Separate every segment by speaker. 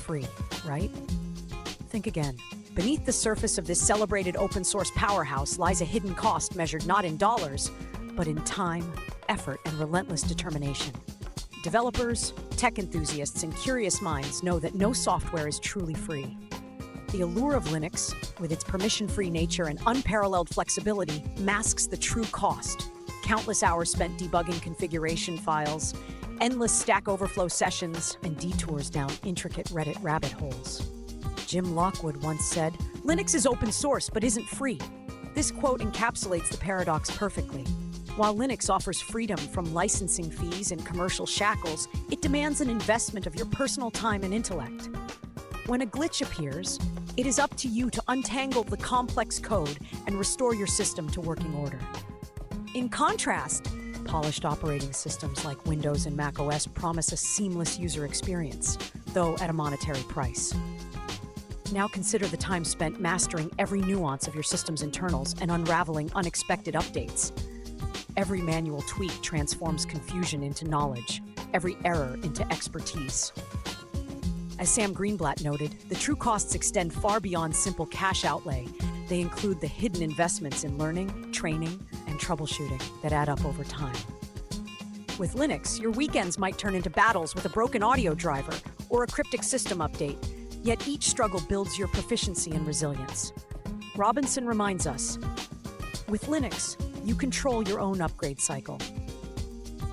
Speaker 1: free, right? Think again. Beneath the surface of this celebrated open source powerhouse lies a hidden cost measured not in dollars, but in time, effort, and relentless determination. Developers, tech enthusiasts, and curious minds know that no software is truly free. The allure of Linux, with its permission-free nature and unparalleled flexibility, masks the true cost. Countless hours spent debugging configuration files, endless Stack Overflow sessions, and detours down intricate Reddit rabbit holes. Jim Lockwood once said, "Linux is open source but isn't free." This quote encapsulates the paradox perfectly. While Linux offers freedom from licensing fees and commercial shackles, it demands an investment of your personal time and intellect. When a glitch appears, it is up to you to untangle the complex code and restore your system to working order. In contrast, polished operating systems like Windows and macOS promise a seamless user experience, though at a monetary price. Now consider the time spent mastering every nuance of your system's internals and unraveling unexpected updates. Every manual tweak transforms confusion into knowledge, every error into expertise. As Sam Greenblatt noted, the true costs extend far beyond simple cash outlay. They include the hidden investments in learning, training, and troubleshooting that add up over time. With Linux, your weekends might turn into battles with a broken audio driver or a cryptic system update, yet each struggle builds your proficiency and resilience. Robinson reminds us, with Linux, you control your own upgrade cycle.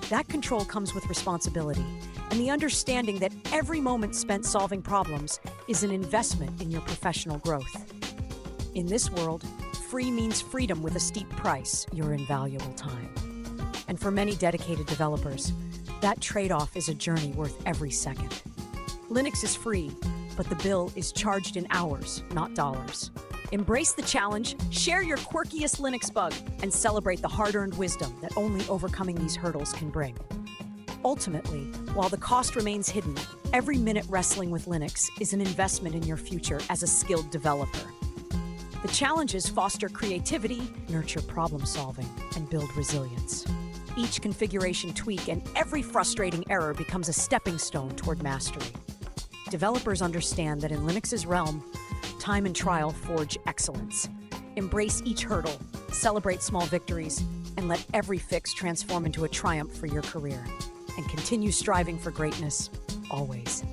Speaker 1: That control comes with responsibility and the understanding that every moment spent solving problems is an investment in your professional growth. In this world, free means freedom with a steep price, your invaluable time. And for many dedicated developers, that trade-off is a journey worth every second. Linux is free, but the bill is charged in hours, not dollars. Embrace the challenge, share your quirkiest Linux bug, and celebrate the hard-earned wisdom that only overcoming these hurdles can bring. Ultimately, while the cost remains hidden, every minute wrestling with Linux is an investment in your future as a skilled developer. The challenges foster creativity, nurture problem-solving, and build resilience. Each configuration tweak and every frustrating error becomes a stepping stone toward mastery. Developers understand that in Linux's realm, time and trial forge excellence. Embrace each hurdle, celebrate small victories, and let every fix transform into a triumph for your career. And continue striving for greatness, always.